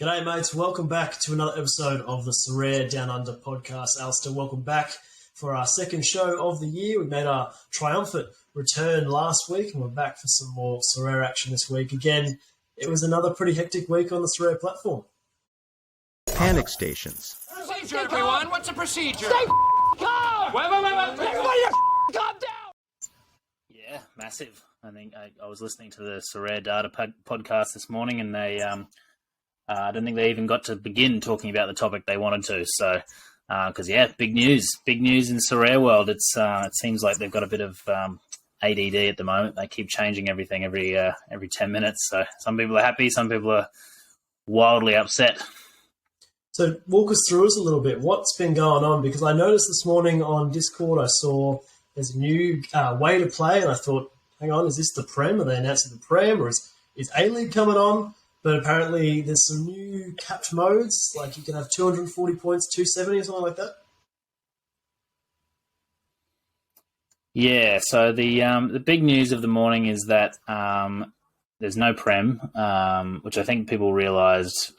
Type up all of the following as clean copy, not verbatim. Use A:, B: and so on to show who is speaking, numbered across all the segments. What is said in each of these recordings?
A: G'day, mates. Welcome back to another episode of the Sorare Down Under podcast. Alistair, welcome back for our second show of the year. We made our triumphant return last week, and we're back for some more Sorare action this week. Again, it was another pretty hectic week on the Sorare platform.
B: Panic stations.
C: Procedure, everyone. What's the procedure?
D: Stay calm!
C: Wait.
D: Everybody calm down!
E: Yeah, massive. I think I was listening to the Sorare Data podcast this morning, and they I don't think they even got to begin talking about the topic they wanted to. So, because big news in Sorare world. It seems like they've got a bit of ADD at the moment. They keep changing everything every 10 minutes. So some people are happy, some people are wildly upset.
A: So walk us through us a little bit. What's been going on? Because I noticed this morning on Discord, I saw there's a new way to play, and I thought, hang on, is this the Prem? Are they announcing the Prem, or is A-League coming on? But apparently there's some new capped modes, like you can have 240 points, 270 or something like that.
E: Yeah, so the big news of the morning is that there's no Prem, which I think people realised,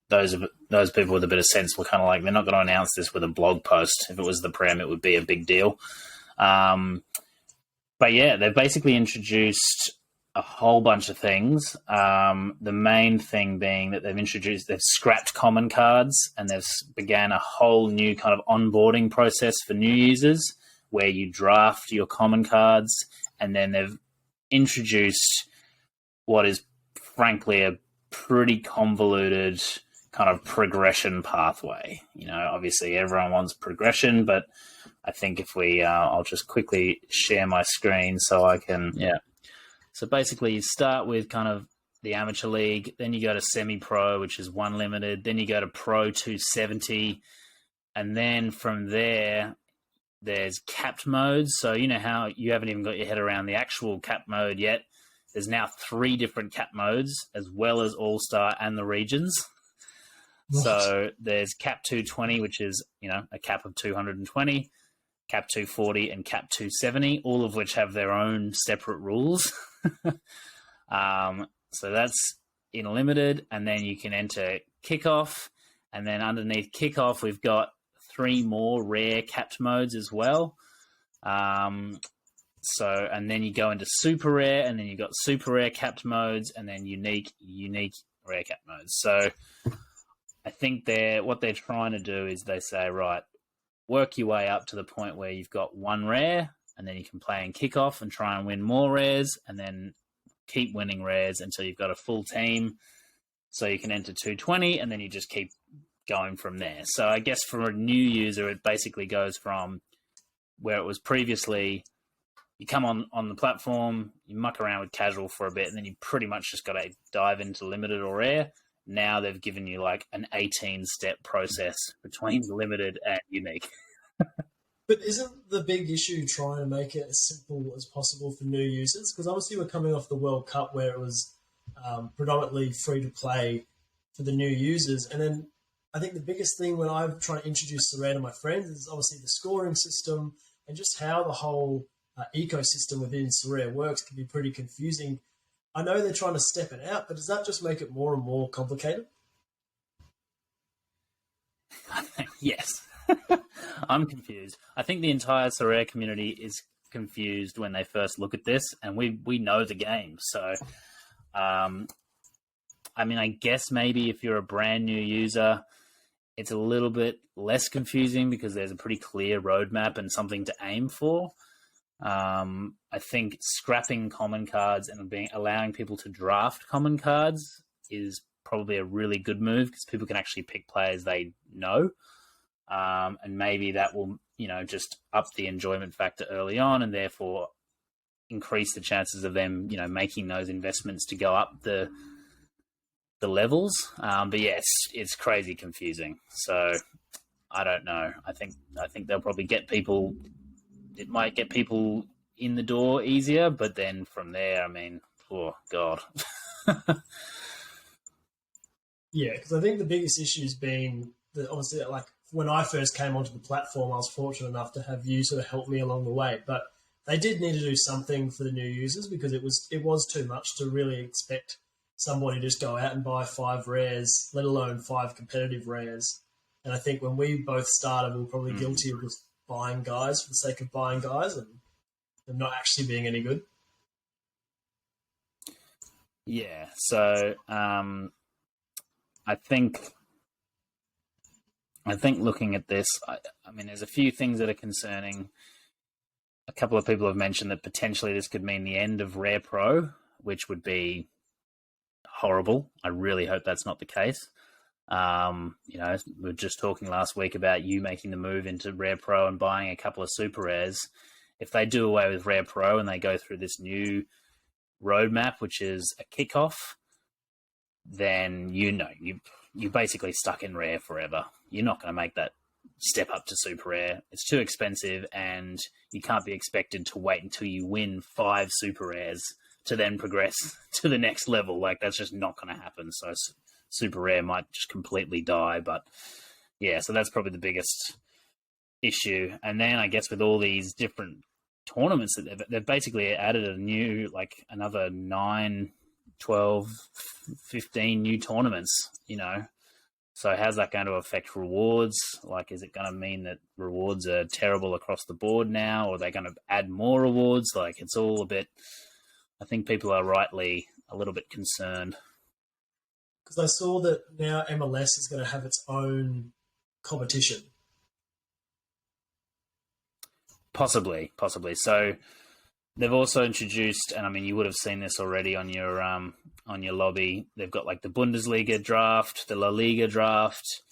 E: those people with a bit of sense were kind of like, they're not going to announce this with a blog post. If it was the Prem, it would be a big deal. But yeah, they've basically introduced a whole bunch of things. The main thing being that they've scrapped common cards, and they've began a whole new kind of onboarding process for new users where you draft your common cards, and then they've introduced what is frankly a pretty convoluted kind of progression pathway. Obviously everyone wants progression, but I think if I'll just quickly share my screen so I can, So basically you start with kind of the amateur league, then you go to semi-pro, which is 1 limited, then you go to pro 270, and then from there, there's capped modes. So you know how you haven't even got your head around the actual cap mode yet. There's now 3 different cap modes, as well as All-Star and the regions. Right. So there's cap 220, which is, a cap of 220, cap 240 and cap 270, all of which have their own separate rules. So that's in limited, and then you can enter kickoff, and then underneath kickoff we've got 3 more rare capped modes as well. And then you go into super rare, and then you've got super rare capped modes, and then unique rare capped modes. So I think what they're trying to do is they say, right, work your way up to the point where you've got 1 rare, and then you can play in kickoff and try and win more rares, and then keep winning rares until you've got a full team. So you can enter 220, and then you just keep going from there. So I guess for a new user, it basically goes from where it was previously, you come on the platform, you muck around with casual for a bit, and then you pretty much just got to dive into limited or rare. Now they've given you like an 18-step process between limited and unique.
A: But isn't the big issue trying to make it as simple as possible for new users? Because obviously we're coming off the World Cup where it was predominantly free to play for the new users. And then I think the biggest thing when I'm trying to introduce Sorare to my friends is obviously the scoring system, and just how the whole ecosystem within Sorare works can be pretty confusing. I know they're trying to step it out, but does that just make it more and more complicated?
E: Yes. I'm confused. I think the entire Sorare community is confused when they first look at this, and we know the game. So, I guess maybe if you're a brand new user, it's a little bit less confusing because there's a pretty clear roadmap and something to aim for. I think scrapping common cards and allowing people to draft common cards is probably a really good move because people can actually pick players they know. And maybe that will, just up the enjoyment factor early on, and therefore increase the chances of them, making those investments to go up the levels. But yes, it's crazy confusing. So I don't know. I think they'll probably get people. It might get people in the door easier, but then from there, oh God.
A: Yeah, because I think the biggest issue has been that obviously, like when I first came onto the platform, I was fortunate enough to have you sort of help me along the way. But they did need to do something for the new users because it was too much to really expect somebody just go out and buy 5 rares, let alone 5 competitive rares. And I think when we both started, we were probably guilty of just buying guys for the sake of buying guys and them not actually being any good.
E: Yeah, so I think looking at this, I mean, there's a few things that are concerning. A couple of people have mentioned that potentially this could mean the end of Rare Pro, which would be horrible. I really hope that's not the case. We were just talking last week about you making the move into Rare Pro and buying a couple of super rares. If they do away with Rare Pro and they go through this new roadmap, which is a kickoff, then you're basically stuck in Rare forever. You're not going to make that step up to super rare. It's too expensive, and you can't be expected to wait until you win 5 super rares to then progress to the next level. Like, that's just not going to happen. So super rare might just completely die. But yeah, so that's probably the biggest issue. And then I guess with all these different tournaments that they've basically added a new, like, another 9, 12, 15 new tournaments, So how's that going to affect rewards? Like, is it going to mean that rewards are terrible across the board now, or are they going to add more rewards? Like, it's all a bit, I think people are rightly a little bit concerned.
A: Because I saw that now MLS is going to have its own competition.
E: Possibly. So they've also introduced, and I mean, you would have seen this already on your lobby. They've got like the Bundesliga draft, the La Liga draft.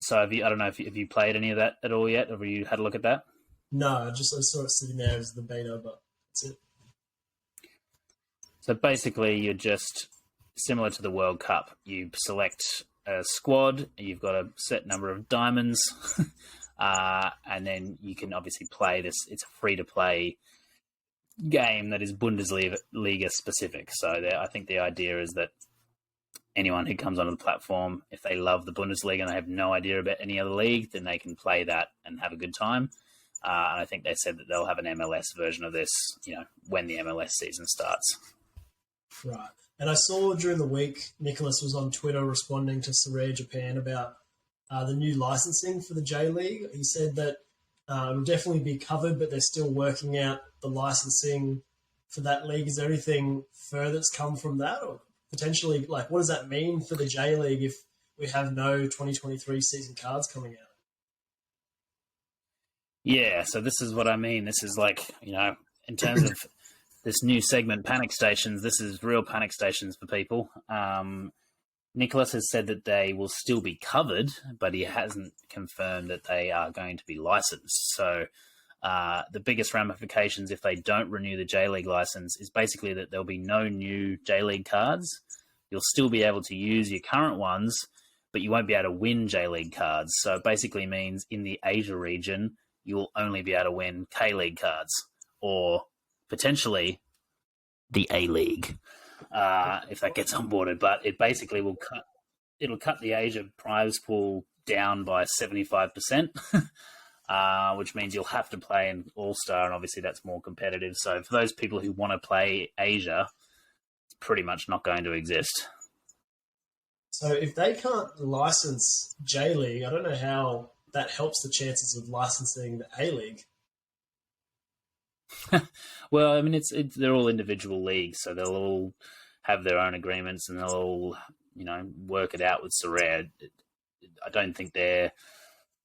E: So I don't know if you played any of that at all yet, or have you had a look at that?
A: No, I saw it sitting there as the beta, but that's it.
E: So basically, you're just similar to the World Cup. You select a squad, you've got a set number of diamonds, and then you can obviously play this. It's a free-to-play game that is Bundesliga specific. So I think the idea is that anyone who comes onto the platform, if they love the Bundesliga and they have no idea about any other league, then they can play that and have a good time. And I think they said that they'll have an MLS version of this, when the MLS season starts.
A: Right. And I saw during the week, Nicholas was on Twitter responding to Sorare Japan about the new licensing for the J League. He said that it will definitely be covered, but they're still working out the licensing for that league. Is there anything further that's come from that, or potentially, like, what does that mean for the J League if we have no 2023 season cards coming out?
E: Yeah, so this is what I mean. This is like, in terms of this new segment, Panic Stations, this is real panic stations for people. Nicholas has said that they will still be covered, but he hasn't confirmed that they are going to be licensed. So the biggest ramifications if they don't renew the J-League license is basically that there'll be no new J-League cards. You'll still be able to use your current ones, but you won't be able to win J-League cards. So it basically means in the Asia region, you will only be able to win K-League cards, or potentially the A-League. If that gets onboarded, but it basically it'll cut the Asia prize pool down by 75%, which means you'll have to play in All-Star, and obviously that's more competitive. So for those people who want to play Asia, it's pretty much not going to exist.
A: So if they can't license J-League, I don't know how that helps the chances of licensing the A-League.
E: Well, I mean, they're all individual leagues, so they'll all have their own agreements, and they'll all, work it out with Sorare. I don't think they're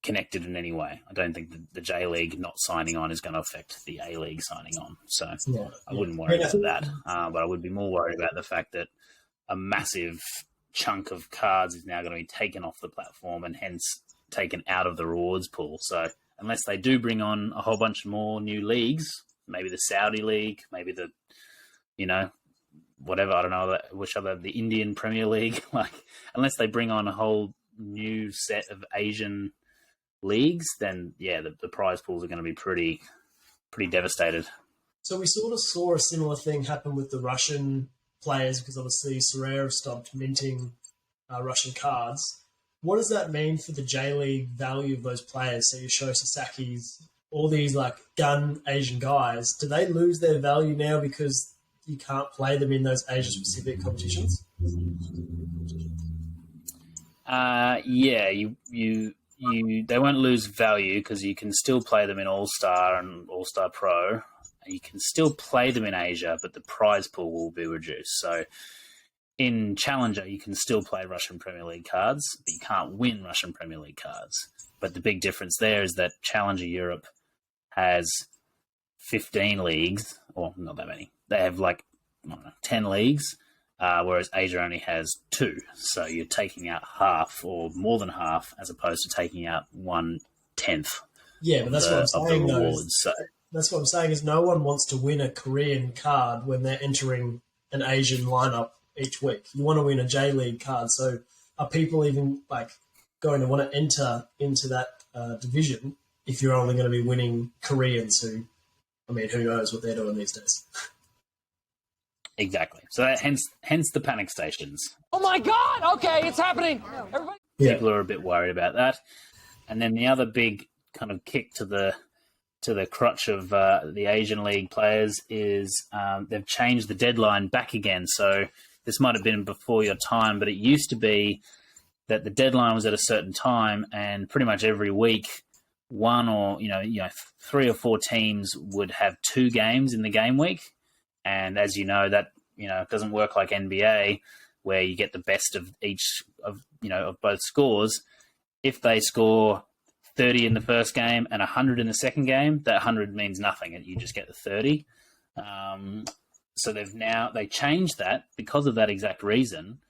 E: connected in any way. I don't think the J League not signing on is going to affect the A League signing on. So I wouldn't worry about that. But I would be more worried about the fact that a massive chunk of cards is now going to be taken off the platform and hence taken out of the rewards pool. So unless they do bring on a whole bunch more new leagues, maybe the Saudi League, maybe the, whatever, I don't know, the Indian Premier League, like, unless they bring on a whole new set of Asian leagues, then yeah, the prize pools are going to be pretty devastated.
A: So we sort of saw a similar thing happen with the Russian players, because obviously Sorare have stopped minting Russian cards. What does that mean for the J-League value of those players? So you show Sasaki's, all these like gun Asian guys, do they lose their value now because you can't play them in those Asia-specific competitions?
E: Yeah, they won't lose value because you can still play them in All Star and All Star Pro. You can still play them in Asia, but the prize pool will be reduced. So in Challenger, you can still play Russian Premier League cards, but you can't win Russian Premier League cards. But the big difference there is that Challenger Europe has 15 leagues, or not that many. They have 10 leagues, whereas Asia only has 2. So you're taking out half or more than half as opposed to taking out 1/10.
A: Yeah, but that's what I'm saying, though.
E: So
A: that's what I'm saying is no one wants to win a Korean card when they're entering an Asian lineup each week. You want to win a J League card. So are people even going to want to enter into that division if you're only going to be winning Koreans who knows what they're doing these days?
E: exactly. So hence the panic stations.
D: Oh my God! Okay, it's happening. Everybody.
A: Yeah.
E: People are a bit worried about that. And then the other big kind of kick to the crutch of the Asian League players is they've changed the deadline back again. So this might have been before your time, but it used to be that the deadline was at a certain time, and pretty much every week, one or 3 or 4 teams would have 2 games in the game week. And as you know, that it doesn't work like NBA, where you get the best of each of both scores. If they score 30 in the first game and 100 in the second game, that 100 means nothing, and you just get the 30. So they changed that because of that exact reason.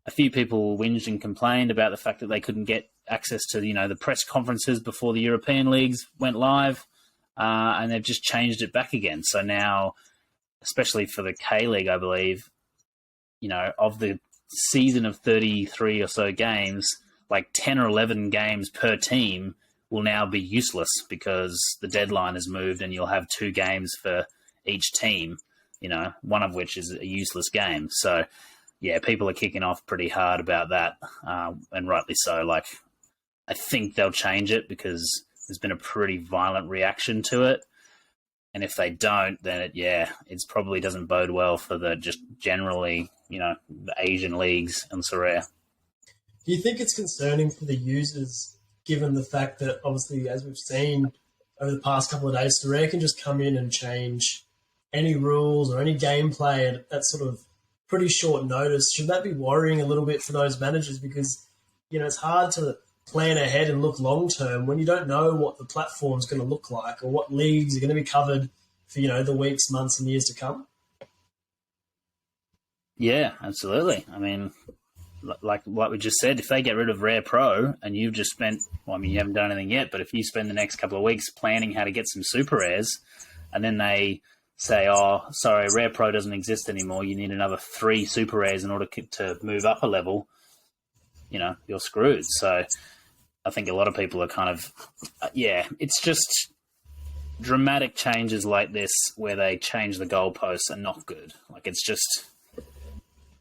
E: A few people whinged and complained about the fact that they couldn't get access to the press conferences before the European leagues went live, and they've just changed it back again. So now, especially for the K League, I believe, of the season of 33 or so games, 10 or 11 games per team will now be useless because the deadline has moved, and you'll have 2 games for each team, one of which is a useless game. So, yeah, people are kicking off pretty hard about that, and rightly so. I think they'll change it because there's been a pretty violent reaction to it. And if they don't, then it probably doesn't bode well for the just generally, the Asian leagues and Sorare.
A: Do you think it's concerning for the users, given the fact that obviously, as we've seen over the past couple of days, Sorare can just come in and change any rules or any gameplay at sort of pretty short notice? Should that be worrying a little bit for those managers? Because, it's hard to plan ahead and look long-term when you don't know what the platform's going to look like or what leagues are going to be covered for, the weeks, months and years to come.
E: Yeah, absolutely. I mean, like we just said, if they get rid of Rare Pro and you've just spent, you haven't done anything yet, but if you spend the next couple of weeks planning how to get some super rares, and then they say, oh, sorry, Rare Pro doesn't exist anymore, you need another 3 super rares in order to move up a level, you're screwed. So I think a lot of people are kind of, it's just dramatic changes like this where they change the goalposts are not good.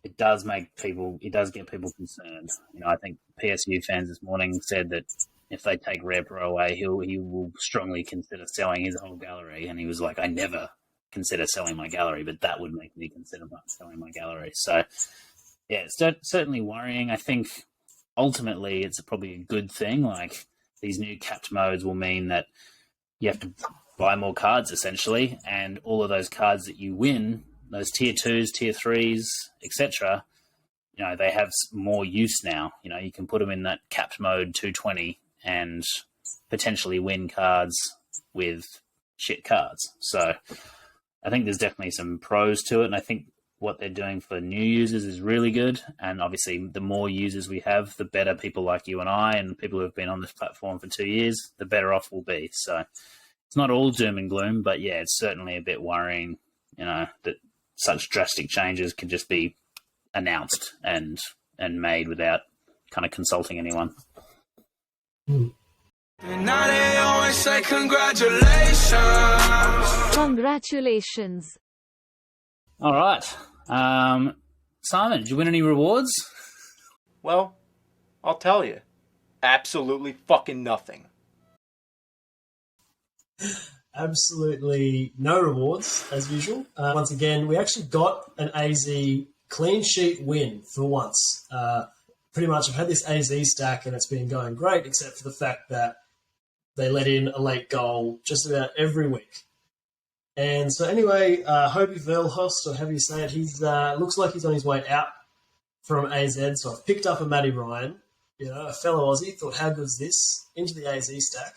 E: It does get people concerned. I think PSU fans this morning said that if they take Rare Pro away, he will strongly consider selling his whole gallery. And he was like, I never consider selling my gallery, but that would make me consider selling my gallery. So, yeah, it's certainly worrying. I think ultimately it's probably a good thing. These new capped modes will mean that you have to buy more cards, essentially, and all of those cards that you win, those tier 2s, tier 3s, etc., they have more use now. You can put them in that capped mode 220 and potentially win cards with shit cards. So I think there's definitely some pros to it, and I think what they're doing for new users is really good. And obviously, the more users we have, the better people like you and I and people who have been on this platform for 2 years, the better off we'll be. So it's not all doom and gloom, but yeah, it's certainly a bit worrying, that such drastic changes can just be announced and made without kind of consulting anyone.
F: And now they always say congratulations.
G: Congratulations.
E: All right. Simon, did you win any rewards?
H: Well, I'll tell you. Absolutely fucking nothing.
A: Absolutely no rewards, as usual. Once again, we actually got an AZ clean sheet win for once. Pretty much I've had this AZ stack and it's been going great, except for the fact that they let in a late goal just about every week. And so anyway, Hobie Verhulst, or however you say it, he's looks like he's on his way out from AZ. So I've picked up a Matty Ryan, a fellow Aussie, thought, how good's this? Into the AZ stack.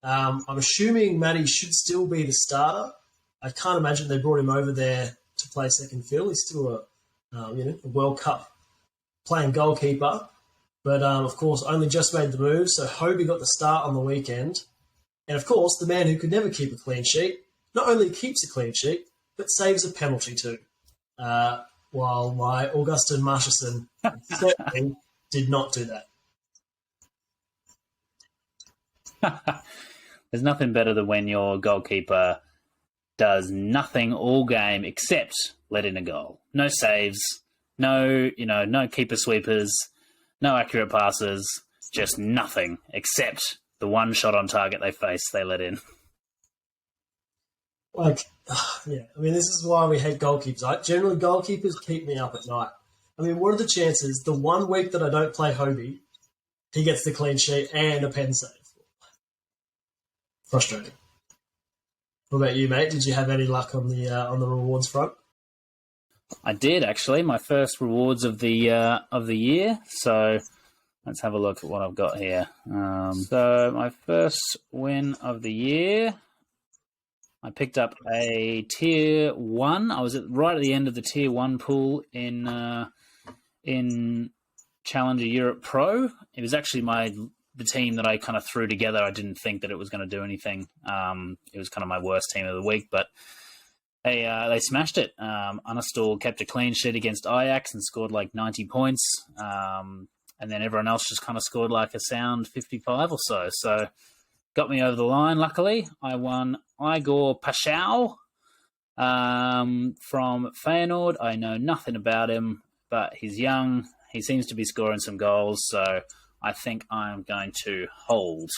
A: I'm assuming Matty should still be the starter. I can't imagine they brought him over there to play second fiddle. He's still a World Cup playing goalkeeper. But, of course, only just made the move. So Hobie got the start on the weekend. And, of course, the man who could never keep a clean sheet not only keeps a clean sheet, but saves a penalty too. While my Augustin Marchesson certainly did not do that.
E: There's nothing better than when your goalkeeper does nothing all game except let in a goal. No saves, no keeper sweepers, no accurate passes, just nothing except the one shot on target they let in.
A: This is why we hate goalkeepers. Generally, goalkeepers keep me up at night. What are the chances the 1 week that I don't play Hobie, he gets the clean sheet and a pen save? Frustrating. What about you, mate? Did you have any luck on the rewards front?
E: I did, actually. My first rewards of the year. So let's have a look at what I've got here. So my first win of the year, I picked up a Tier 1. I was right at the end of the Tier 1 pool in Challenger Europe Pro. It was actually the team that I kind of threw together. I didn't think that it was going to do anything. It was kind of my worst team of the week, but they smashed it. Unastor kept a clean sheet against Ajax and scored like 90 points. And then everyone else just kind of scored like a sound 55 or so. So got me over the line, luckily. I won Igor Paschal from Feyenoord. I know nothing about him, but he's young. He seems to be scoring some goals, so I think I'm going to hold.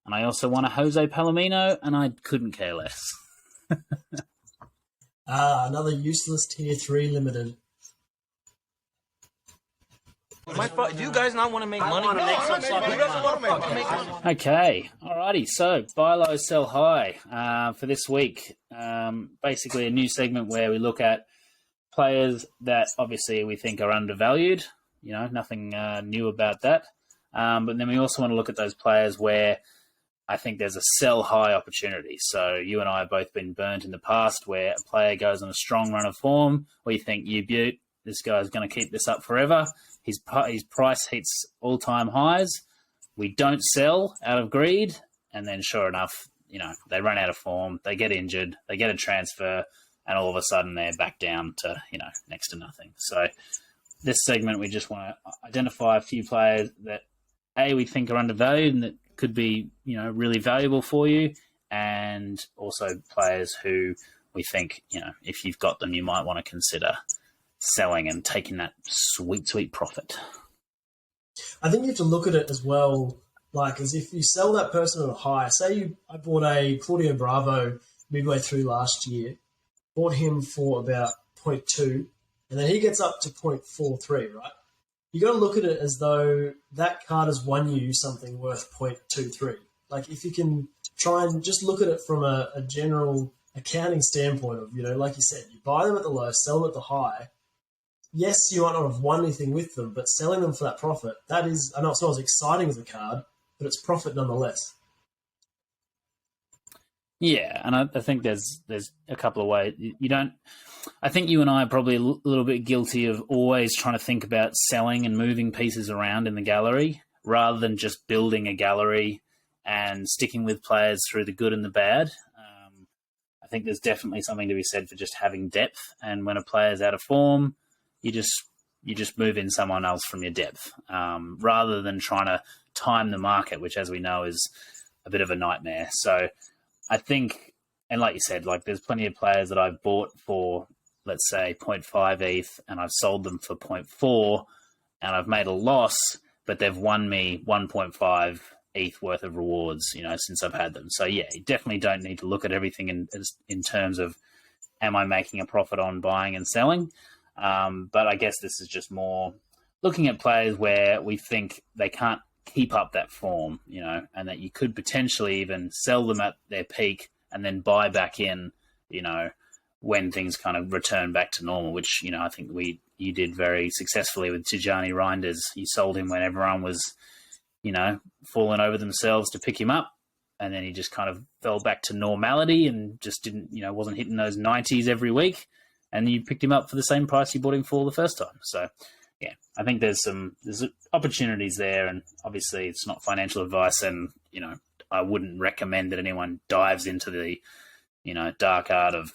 E: And I also won a Jose Palomino, and I couldn't care less.
A: Another useless Tier 3 limited.
G: Do you guys not want to make money? Who doesn't want to make money?
E: Okay, alrighty. So buy low, sell high for this week. Basically, a new segment where we look at players that obviously we think are undervalued. Nothing new about that. But then we also want to look at those players where I think there's a sell high opportunity. So you and I have both been burnt in the past where a player goes on a strong run of form where you think, you beaut, this guy's going to keep this up forever. His price hits all-time highs. We don't sell out of greed. And then sure enough, they run out of form, they get injured, they get a transfer, and all of a sudden they're back down to, next to nothing. So this segment, we just want to identify a few players that, A, we think are undervalued and that could be, really valuable for you, and also players who we think, if you've got them, you might want to consider selling and taking that sweet, sweet profit.
A: I think you have to look at it as well, like as if you sell that person at a high. Say I bought a Claudio Bravo midway through last year, bought him for about 0.2, and then he gets up to 0.43, right? You got to look at it as though that card has won you something worth 0.23. Like if you can try and just look at it from a general accounting standpoint of, like you said, you buy them at the low, sell them at the high. Yes, you might not have won anything with them, but selling them for that profit, that is, I know it's not as exciting as a card, but it's profit nonetheless.
E: Yeah, and I think there's a couple of ways. I think you and I are probably a little bit guilty of always trying to think about selling and moving pieces around in the gallery rather than just building a gallery and sticking with players through the good and the bad. I think there's definitely something to be said for just having depth, and when a player's out of form, you just move in someone else from your depth rather than trying to time the market, which, as we know, is a bit of a nightmare. So I think, and like you said, like there's plenty of players that I've bought for, let's say, 0.5 ETH, and I've sold them for 0.4, and I've made a loss, but they've won me 1.5 ETH worth of rewards, since I've had them. So yeah, you definitely don't need to look at everything in terms of, am I making a profit on buying and selling? But I guess this is just more looking at players where we think they can't keep up that form, and that you could potentially even sell them at their peak and then buy back in, when things kind of return back to normal, which, I think you did very successfully with Tijani Reinders. You sold him when everyone was, falling over themselves to pick him up. And then he just kind of fell back to normality and just didn't, wasn't hitting those 90s every week. And you picked him up for the same price you bought him for the first time. So, yeah, I think there's opportunities there. And obviously it's not financial advice. And, I wouldn't recommend that anyone dives into the, dark art of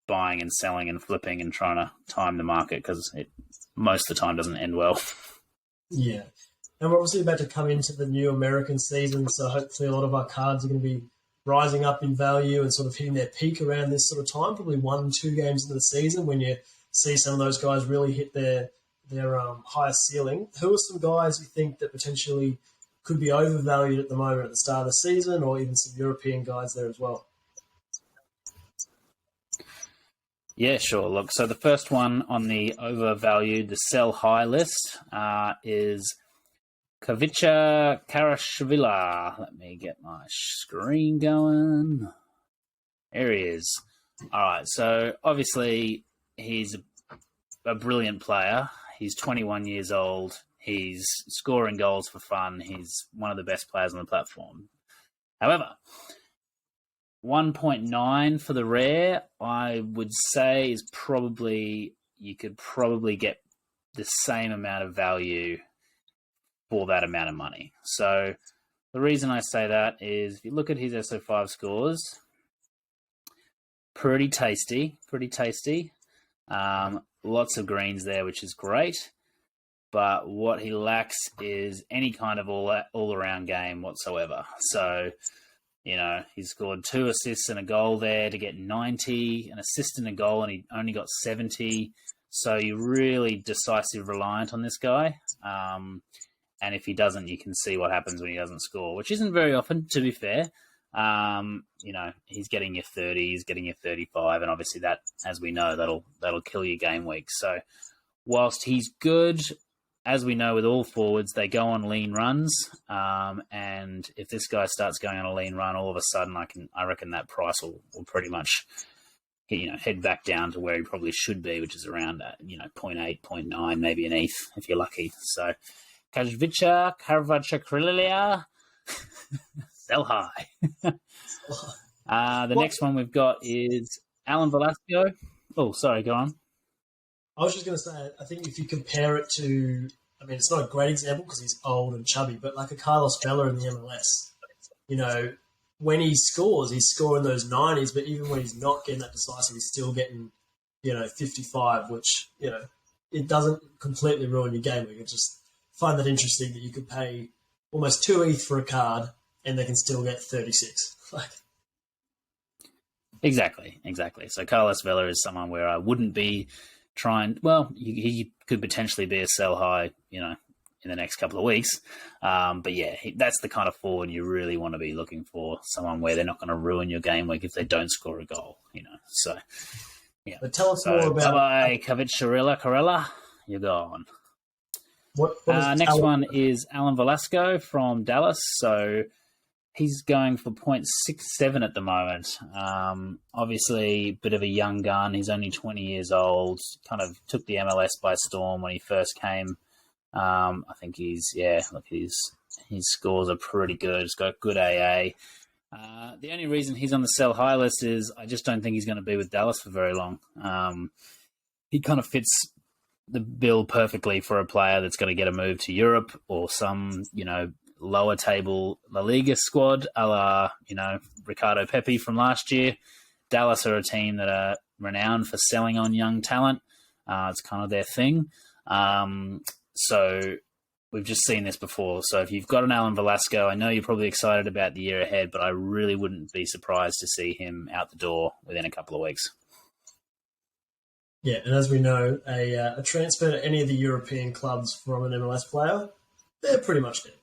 E: buying and selling and flipping and trying to time the market, because it most of the time doesn't end well.
A: Yeah. And we're obviously about to come into the new American season, so hopefully a lot of our cards are going to be rising up in value and sort of hitting their peak around this sort of time, probably 1-2 games into the season when you see some of those guys really hit their highest ceiling. Who are some guys you think that potentially could be overvalued at the moment at the start of the season, or even some European guys there as well?
E: Yeah, sure. Look, so the first one on the overvalued, the sell high list is Kavicha Karashvili. Let me get my screen going. There he is. All right, so obviously he's a brilliant player. He's 21 years old. He's scoring goals for fun. He's one of the best players on the platform. However, 1.9 for the rare, I would say is probably, you could probably get the same amount of value for that amount of money. So the reason I say that is if you look at his SO5 scores, pretty tasty. Lots of greens there, which is great. But what he lacks is any kind of all-around game whatsoever. So, he scored 2 assists and a goal there to get 90, an assist and a goal, and he only got 70. So you're really decisive reliant on this guy. And if he doesn't, you can see what happens when he doesn't score, which isn't very often, to be fair. He's getting you 30, he's getting you 35, and obviously that, as we know, that'll kill your game week. So whilst he's good, as we know with all forwards, they go on lean runs, and if this guy starts going on a lean run, all of a sudden I reckon that price will pretty much head back down to where he probably should be, which is around 0.8, 0.9, maybe an ETH if you're lucky. So Kavicha Karvachakrilia, sell high. The next one we've got is Alan Velasco. Oh, sorry, go on.
A: I was just going to say, I think if you compare it to, it's not a great example because he's old and chubby, but like a Carlos Vela in the MLS, when he scores, he's scoring those 90s, but even when he's not getting that decisive, he's still getting, 55, which, it doesn't completely ruin your game. We can just find that interesting that you could pay almost 2 ETH for a card and they can still get 36.
E: Exactly. So Carlos Vela is someone where I wouldn't be trying. Well, he could potentially be a sell high, in the next couple of weeks. But yeah, that's the kind of forward you really want to be looking for. Someone where they're not going to ruin your game week if they don't score a goal. So yeah.
A: But tell us more about.
E: Bye, Karella. You're gone.
A: What
E: next one is Alan Velasco from Dallas. So he's going for 0.67 at the moment. Obviously, a bit of a young gun. He's only 20 years old. Kind of took the MLS by storm when he first came. I think his scores are pretty good. He's got good AA. The only reason he's on the sell high list is I just don't think he's going to be with Dallas for very long. He kind of fits the bill perfectly for a player that's going to get a move to Europe or some, lower table La Liga squad, a la, Ricardo Pepi from last year. Dallas are a team that are renowned for selling on young talent. It's kind of their thing. So we've just seen this before. So if you've got an Alan Velasco, I know you're probably excited about the year ahead, but I really wouldn't be surprised to see him out the door within a couple of weeks.
A: Yeah, and as we know, a transfer to any of the European clubs from an MLS player, they're pretty much dead.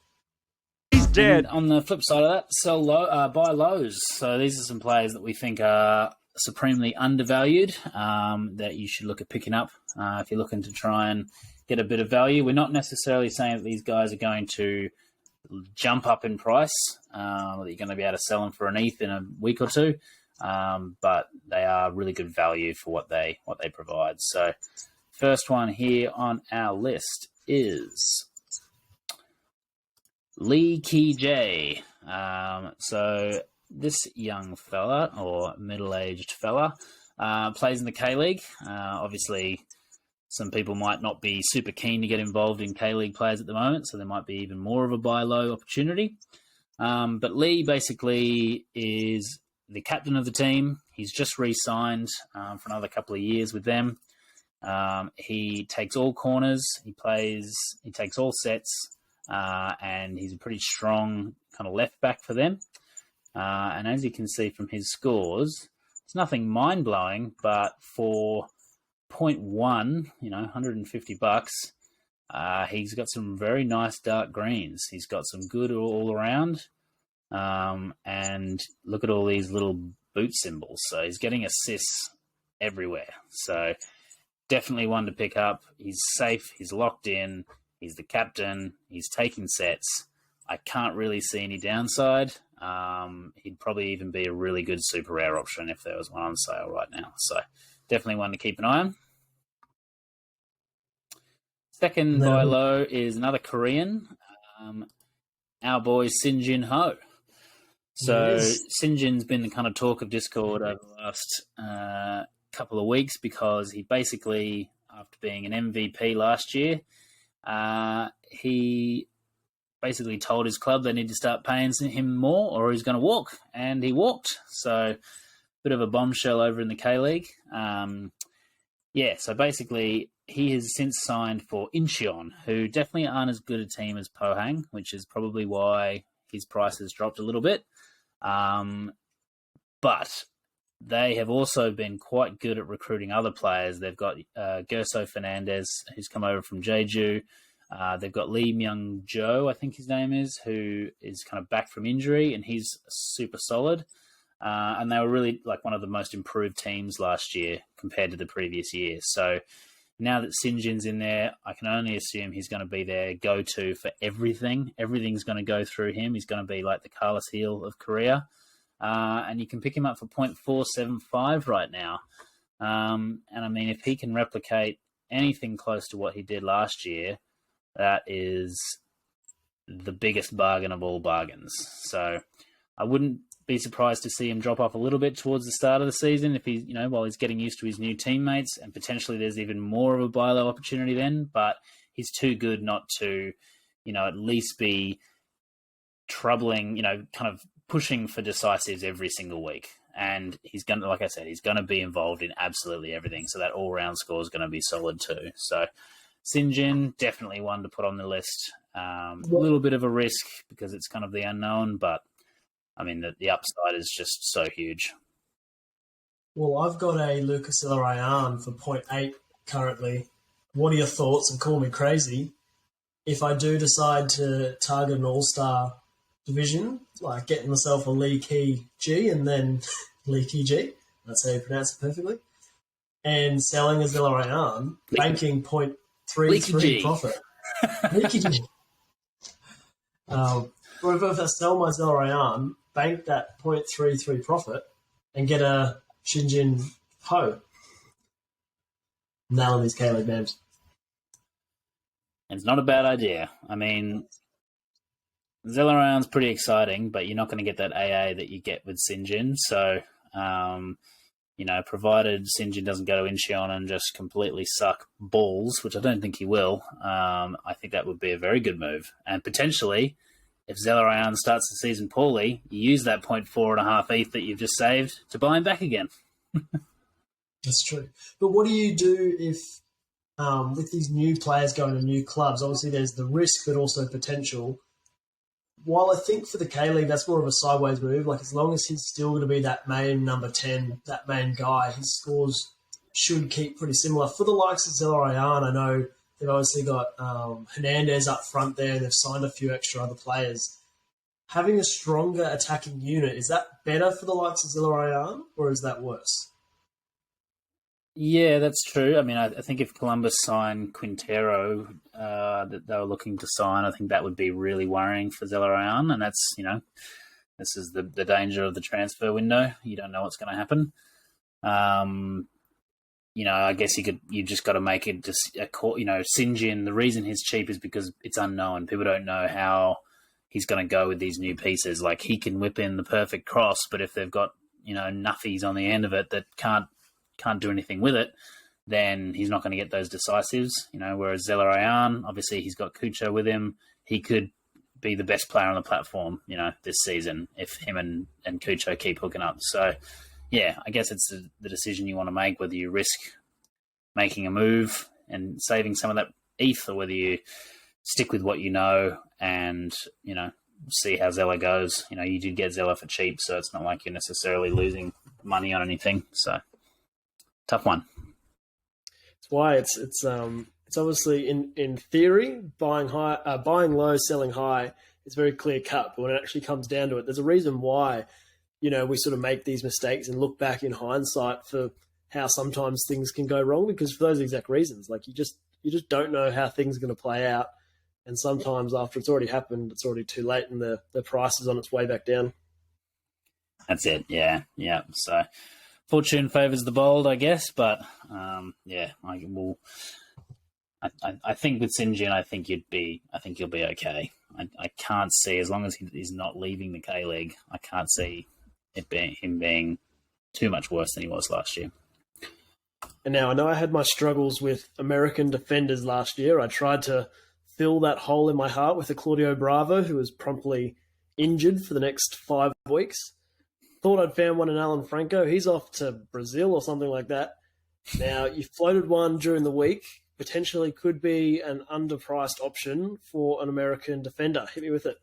E: And on the flip side of that, buy lows. So these are some players that we think are supremely undervalued that you should look at picking up if you're looking to try and get a bit of value. We're not necessarily saying that these guys are going to jump up in price, that you're going to be able to sell them for an ETH in a week or two, but they are really good value for what they provide. So first one here on our list is Lee Key J. So this young fella, or middle-aged fella, plays in the K-League. Obviously, some people might not be super keen to get involved in K-League players at the moment, so there might be even more of a buy low opportunity. But Lee basically is the captain of the team. He's just re-signed for another couple of years with them. He takes all corners. He takes all sets. And he's a pretty strong kind of left back for them. And as you can see from his scores, it's nothing mind-blowing, but for 0.1, $150, he's got some very nice dark greens. He's got some good all around. And look at all these little boot symbols. So he's getting assists everywhere. So definitely one to pick up. He's safe. He's locked in. He's the captain. He's taking sets. I can't really see any downside. He'd probably even be a really good super rare option if there was one on sale right now. So definitely one to keep an eye on. Second buy low is another Korean, our boy Sinjin Ho. So yes. Sinjin's been the kind of talk of Discord over the last couple of weeks because he basically, after being an MVP last year, he basically told his club they need to start paying him more or he's going to walk, and he walked. So bit of a bombshell over in the K-League. So basically he has since signed for Incheon, who definitely aren't as good a team as Pohang, which is probably why his price has dropped a little bit. But they have also been quite good at recruiting other players. They've got Gerso Fernandez, who's come over from Jeju. They've got Lee Myung-jo, I think his name is, who is kind of back from injury, and he's super solid. And they were really like one of the most improved teams last year compared to the previous year. So now that Sinjin's in there, I can only assume he's going to be their go-to for everything. Everything's going to go through him. He's going to be like the Carlos Heel of Korea. And you can pick him up for 0.475 right now. And I mean, if he can replicate anything close to what he did last year, that is the biggest bargain of all bargains. So I wouldn't be surprised to see him drop off a little bit towards the start of the season if he's, while he's getting used to his new teammates, and potentially there's even more of a buy low opportunity then, but he's too good not to, at least be troubling, kind of pushing for decisives every single week. And he's going to, like I said, he's going to be involved in absolutely everything. So that all-round score is going to be solid too. So Sinjin, definitely one to put on the list. A little bit of a risk because it's kind of the unknown, but I mean, the upside is just so huge.
A: Well, I've got a Lucas Illarrayan for 0.8 currently. What are your thoughts? And call me crazy. If I do decide to target an all-star division, like getting myself a Lee Key G and then Lee Key G, that's how you pronounce it perfectly, and selling a Illarrayan, banking 0.33 profit. Leaky G. Or if I sell my Illarrayan, bank that 0.33 profit and get a Shinjin Ho. Nailing these K-League names.
E: It's not a bad idea. I mean, Zelarayan's pretty exciting, but you're not going to get that AA that you get with Sinjin. So, provided Sinjin doesn't go to Incheon and just completely suck balls, which I don't think he will, I think that would be a very good move. And potentially, if Zelarayan starts the season poorly, you use that 0.4.5 ETH that you've just saved to buy him back again.
A: That's true. But what do you do if, with these new players going to new clubs, obviously there's the risk but also potential. While I think for the K-League that's more of a sideways move, like as long as he's still going to be that main number 10, that main guy, his scores should keep pretty similar. For the likes of Zelarayan, I know they've obviously got Hernandez up front there, and they've signed a few extra other players. Having a stronger attacking unit, is that better for the likes of Zelarayan, or is that worse?
E: Yeah, that's true. I mean, I think if Columbus signed Quintero that they were looking to sign, I think that would be really worrying for Zelarayan, and that's, this is the danger of the transfer window. You don't know what's going to happen. I guess you just got to make it just Sinjin. The reason he's cheap is because it's unknown. People don't know how he's going to go with these new pieces. Like, he can whip in the perfect cross, but if they've got nuffies on the end of it that can't do anything with it, then he's not going to get those decisives. Whereas Zelarayan, obviously, he's got Kucho with him. He could be the best player on the platform, this season if him and Kucho keep hooking up. So, yeah, I guess it's the decision you want to make, whether you risk making a move and saving some of that ETH, or whether you stick with what you know and, see how Zella goes. You did get Zella for cheap, so it's not like you're necessarily losing money on anything. So, tough one.
A: It's why it's obviously in theory, buying low, selling high is very clear cut. But when it actually comes down to it, there's a reason why we sort of make these mistakes and look back in hindsight for how sometimes things can go wrong, because for those exact reasons, like you just don't know how things are going to play out, and sometimes after it's already happened, it's already too late, and the price is on its way back down.
E: That's it. Yeah. So fortune favours the bold, I guess, but I think with Sinjin, I think you'll be okay. I can't see, as long as he's not leaving the K League, I can't see him being too much worse than he was last year.
A: And now I know I had my struggles with American defenders last year. I tried to fill that hole in my heart with a Claudio Bravo, who was promptly injured for the next 5 weeks. Thought I'd found one in Alan Franco. He's off to Brazil or something like that. Now, you floated one during the week. Potentially could be an underpriced option for an American defender. Hit me with it.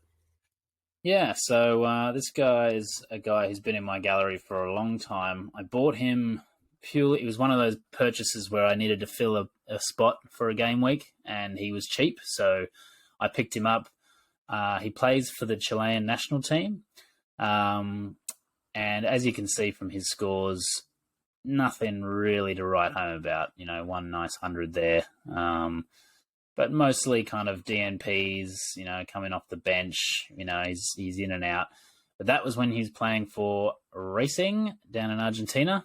E: Yeah, so this guy is a guy who's been in my gallery for a long time. I bought him purely, it was one of those purchases where I needed to fill a spot for a game week, and he was cheap, so I picked him up. He plays for the Chilean national team, and as you can see from his scores, nothing really to write home about. One nice 100 there. But mostly kind of DNPs, coming off the bench, he's in and out. But that was when he was playing for Racing down in Argentina.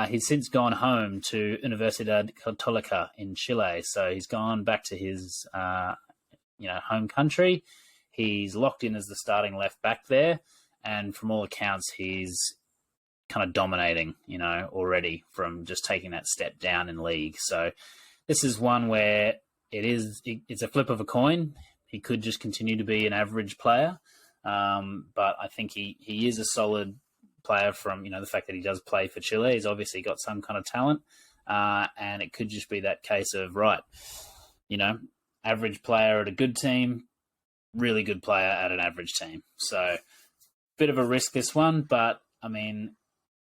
E: He's since gone home to Universidad Católica in Chile. So he's gone back to his, home country. He's locked in as the starting left back there. And from all accounts, he's kind of dominating, already from just taking that step down in league. So this is one where it's a flip of a coin. He could just continue to be an average player. But I think he is a solid player from, the fact that he does play for Chile. He's obviously got some kind of talent. And it could just be that case of, average player at a good team, really good player at an average team. So bit of a risk, this one, but I mean,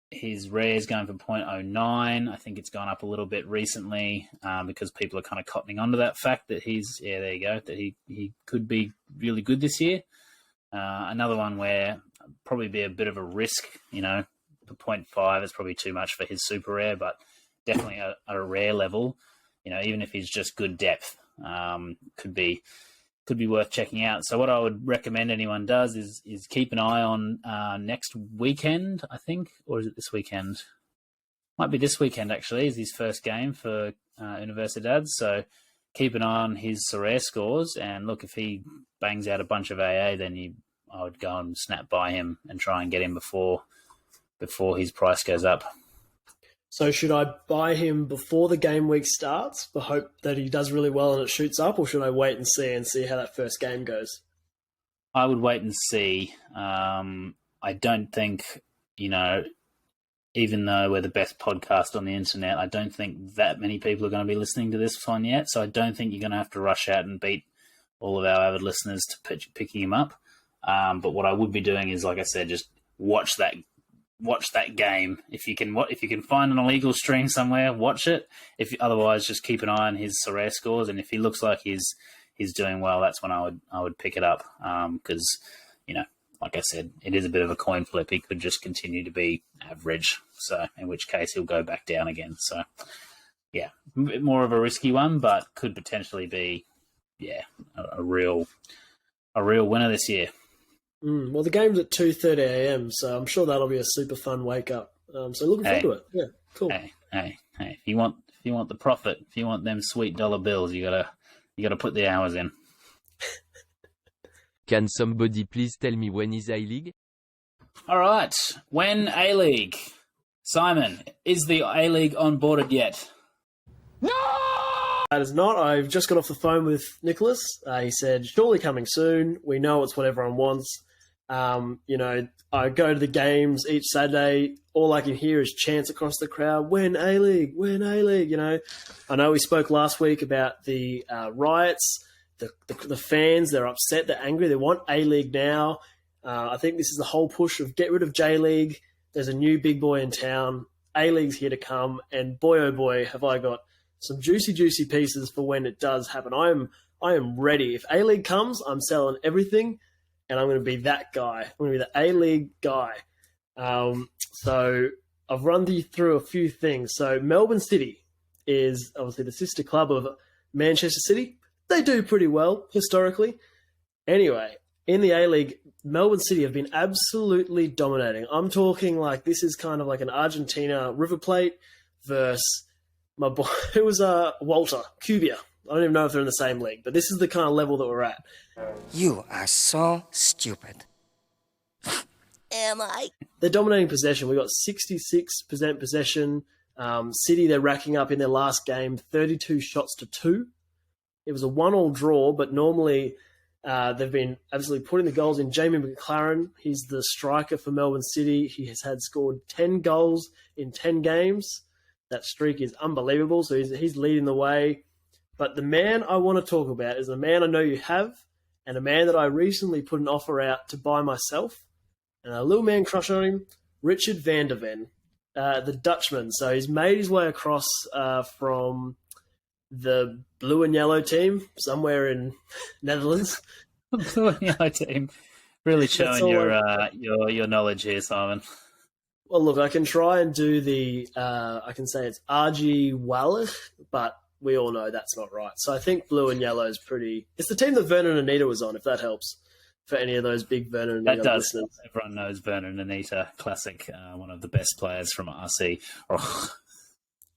E: his rare is going for 0.09. I think it's gone up a little bit recently because people are kind of cottoning onto that fact that that he could be really good this year. Another one where probably be a bit of a risk, the 0.5 is probably too much for his super rare, but definitely at a rare level, even if he's just good depth, could be worth checking out. So what I would recommend anyone does is keep an eye on next weekend, I think, or is it this weekend? Might be this weekend, actually, is his first game for Universidad. So keep an eye on his Sorare scores, and look, if he bangs out a bunch of AA, then I would go and snap by him and try and get him before his price goes up.
A: So should I buy him before the game week starts, but hope that he does really well and it shoots up, or should I wait and see how that first game goes?
E: I would wait and see. I don't think, even though we're the best podcast on the internet, I don't think that many people are going to be listening to this one yet. So I don't think you're going to have to rush out and beat all of our avid listeners to picking him up. But what I would be doing is, like I said, just watch that watch that game if you can find an illegal stream somewhere. Watch it. If otherwise, just keep an eye on his Sorare scores, and if he looks like he's doing well, that's when I would pick it up because like I said, it is a bit of a coin flip. He could just continue to be average, so in which case he'll go back down again. So yeah, a bit more of a risky one, but could potentially be a real winner this year.
A: Well, the game's at 2:30 a.m, so I'm sure that'll be a super fun wake up. So looking forward to it. Yeah, cool.
E: Hey! If you want the profit, if you want them sweet dollar bills, you gotta put the hours in.
I: Can somebody please tell me when is A-League?
E: All right, when A-League? Simon, is the A-League onboarded yet?
A: That is not. I've just got off the phone with Nicholas. He said, surely coming soon. We know it's what everyone wants. I go to the games each Saturday. All I can hear is chants across the crowd, win A-League, win A-League. I know we spoke last week about the riots, the fans. They're upset, they're angry, they want A-League now. I think this is the whole push of get rid of J-League. There's a new big boy in town. A-League's here to come. And boy, oh boy, have I got some juicy pieces for when it does happen. I am ready. If A-League comes, I'm selling everything, and I'm going to be that guy. I'm going to be the A-League guy. So I've run you through a few things. So Melbourne City is obviously the sister club of Manchester City. They do pretty well historically. Anyway, in the A-League, Melbourne City have been absolutely dominating. I'm talking like this is kind of like an Argentina River Plate versus my boy, who was Walter, Cubia. I don't even know if they're in the same league, but this is the kind of level that we're at.
J: You are so stupid. Am I?
A: They're dominating possession. We got 66% possession. City, they're racking up in their last game 32 shots to 2. It was a 1-1 draw, but normally they've been absolutely putting the goals in. Jamie McLaren, he's the striker for Melbourne City. He has scored 10 goals in 10 games. That streak is unbelievable, so he's leading the way. But the man I want to talk about is a man I know you have, and a man that I recently put an offer out to buy myself. And a little man crush on him, Richard van der Ven, the Dutchman. So he's made his way across from the blue and yellow team somewhere in Netherlands.
E: Blue and yellow team. Really showing your knowledge here, Simon.
A: Well, look, I can try and do I can say it's RG Wallich, but we all know that's not right. So I think blue and yellow is pretty... It's the team that Vernon Anita was on, if that helps, for any of those big Vernon Anita
E: that does.
A: listeners.
E: Everyone knows Vernon Anita, classic, one of the best players from RC.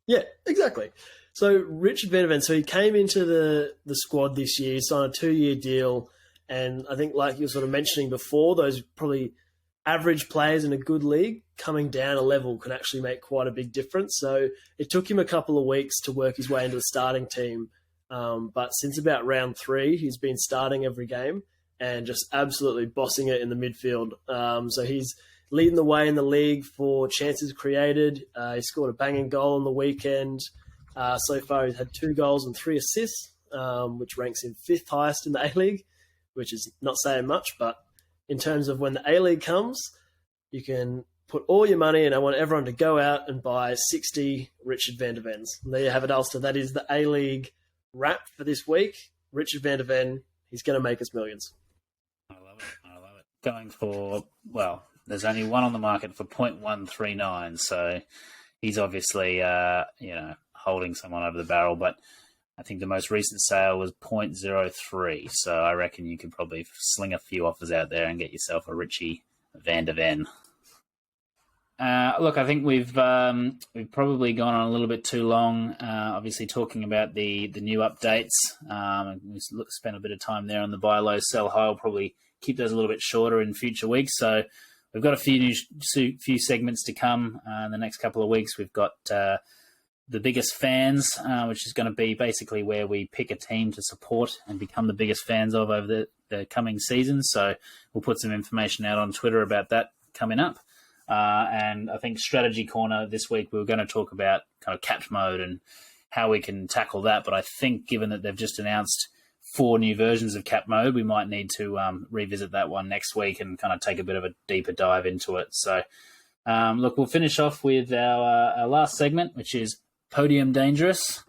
A: Yeah, exactly. So Richard van der Ven, so he came into the squad this year, signed a 2-year deal, and I think like you were sort of mentioning before, those probably average players in a good league coming down a level can actually make quite a big difference. So it took him a couple of weeks to work his way into the starting team. But since about round 3, he's been starting every game and just absolutely bossing it in the midfield. So he's leading the way in the league for chances created. He scored a banging goal on the weekend. So far, he's had 2 goals and 3 assists, which ranks him 5th highest in the A-League, which is not saying much, but in terms of when the A-League comes, you can put all your money, and I want everyone to go out and buy 60 Richard van der Vens. And there you have it, Ulster. That is the A-League wrap for this week. Richard van der Ven, he's going to make us millions.
E: I love it. Going for, well, there's only one on the market for 0.139, so he's obviously, holding someone over the barrel, but I think the most recent sale was 0.03, so I reckon you could probably sling a few offers out there and get yourself a Richie van der Ven. Look, I think we've probably gone on a little bit too long. Obviously, talking about the new updates. We spent a bit of time there on the buy low, sell high. We'll probably keep those a little bit shorter in future weeks. So we've got a few segments to come in the next couple of weeks. We've got the biggest fans, which is going to be basically where we pick a team to support and become the biggest fans of over the coming season. So we'll put some information out on Twitter about that coming up. And I think Strategy Corner this week, we were going to talk about kind of capped mode and how we can tackle that. But I think given that they've just announced 4 new versions of cap mode, we might need to revisit that one next week and kind of take a bit of a deeper dive into it. So Look, we'll finish off with our last segment, which is Podium Dangerous,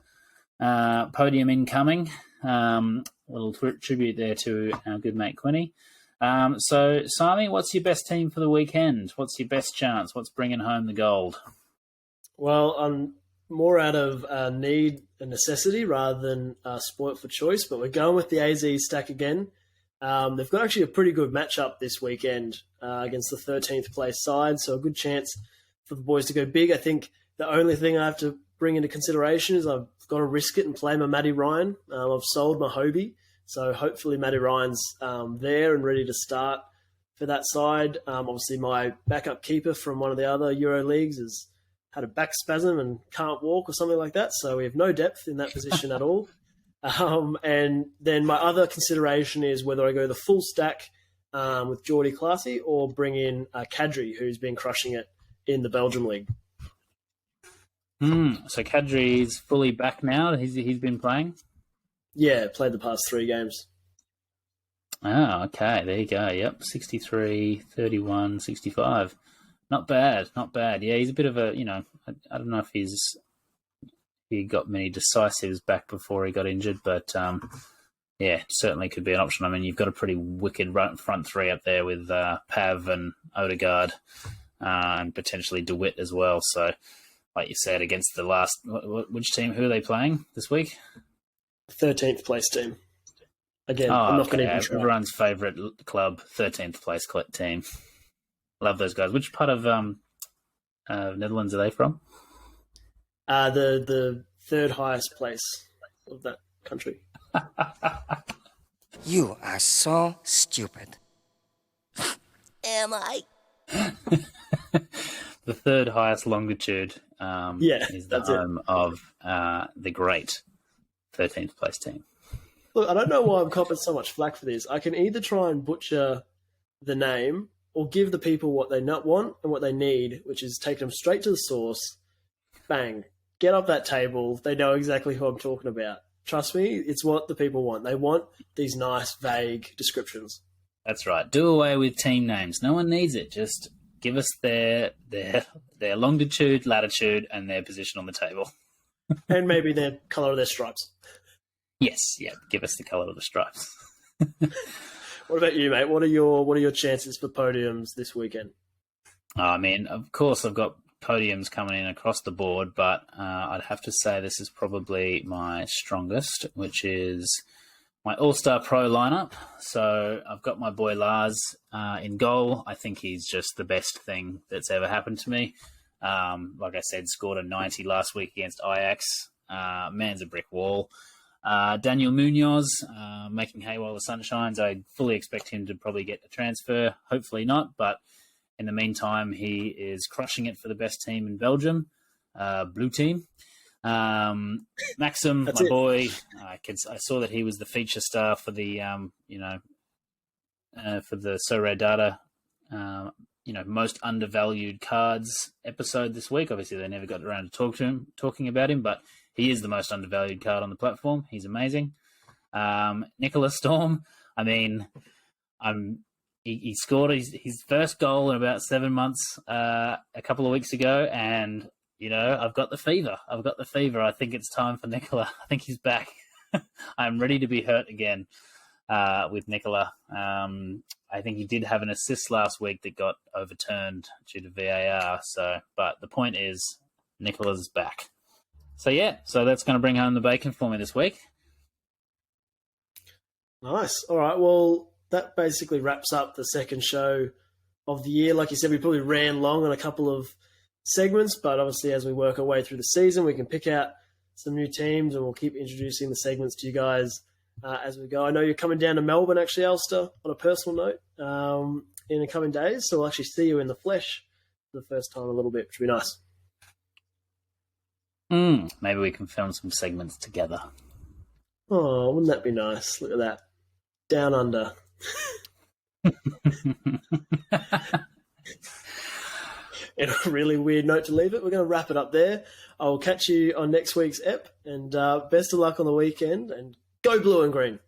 E: Podium Incoming. Little tribute there to our good mate Quinny. So, Sami, what's your best team for the weekend? What's your best chance? What's bringing home the gold?
A: Well, I'm more out of need and necessity rather than sport for choice, but we're going with the AZ stack again. They've got actually a pretty good matchup this weekend against the 13th place side, so a good chance for the boys to go big. I think the only thing I have to bring into consideration is I've got to risk it and play my Matty Ryan. I've sold my Hobie, so hopefully Matty Ryan's there and ready to start for that side. Obviously, my backup keeper from one of the other Euro leagues has had a back spasm and can't walk or something like that, so we have no depth in that position at all. And then my other consideration is whether I go the full stack with Geordie Classy or bring in Kadri, who's been crushing it in the Belgium league.
E: So Kadri's fully back now. He's been playing?
A: Yeah, played the past 3 games.
E: Oh, okay. There you go. Yep, 63, 31, 65. Not bad, not bad. Yeah, he's a bit of a, I don't know if he got many decisives back before he got injured, but yeah, certainly could be an option. I mean, you've got a pretty wicked front 3 up there with Pav and Odegaard and potentially DeWitt as well. So, like you said, against the last, which team, who are they playing this week?
A: 13th place team. Again, I'm not going to even try.
E: Everyone's favourite club, 13th place team. Love those guys. Which part of Netherlands are they from?
A: The 3rd highest place of that country.
J: You are so stupid. Am I?
E: The 3rd highest longitude is the home of the great 13th place team.
A: Look, I don't know why I'm copping so much flack for this. I can either try and butcher the name or give the people what they not want and what they need, which is take them straight to the source. Bang. Get up that table. They know exactly who I'm talking about. Trust me, it's what the people want. They want these nice, vague descriptions.
E: That's right. Do away with team names. No one needs it. Just give us their longitude, latitude, and their position on the table.
A: And maybe the colour of their stripes.
E: Yes, yeah. Give us the colour of the stripes.
A: What about you, mate? What are your chances for podiums this weekend?
E: I mean, of course, I've got podiums coming in across the board, but I'd have to say this is probably my strongest, which is my All-Star Pro lineup. So I've got my boy Lars in goal. I think he's just the best thing that's ever happened to me. Like I said, scored a 90 last week against Ajax. Man's a brick wall. Daniel Munoz, making hay while the sun shines. I fully expect him to probably get a transfer. Hopefully not, but in the meantime, he is crushing it for the best team in Belgium, blue team. Maxim, my boy, I saw that he was the feature star for the, for the Sorare data, most undervalued cards episode this week. Obviously, they never got around to talking about him, but he is the most undervalued card on the platform. He's amazing. Nicholas Storm, I mean, he scored his first goal in about 7 months a couple of weeks ago, and, I've got the fever. I think it's time for Nicola. I think he's back. I'm ready to be hurt again with Nicola. I think he did have an assist last week that got overturned due to VAR. But the point is, Nicola's back. So that's going to bring home the bacon for me this week.
A: Nice. All right. Well, that basically wraps up the second show of the year. Like you said, we probably ran long on a couple of segments, but obviously as we work our way through the season, we can pick out some new teams and we'll keep introducing the segments to you guys as we go. I know you're coming down to Melbourne, actually, Alistair, on a personal note, in the coming days. So we'll actually see you in the flesh for the first time in a little bit, which would be nice.
E: Maybe we can film some segments together.
A: Oh, wouldn't that be nice? Look at that. Down under. In a really weird note to leave it, we're going to wrap it up there. I will catch you on next week's ep, and best of luck on the weekend, and go blue and green.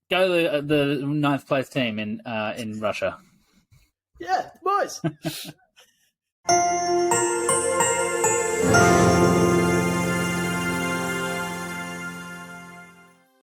E: Go the 9th place team in Russia.
A: Yeah, boys.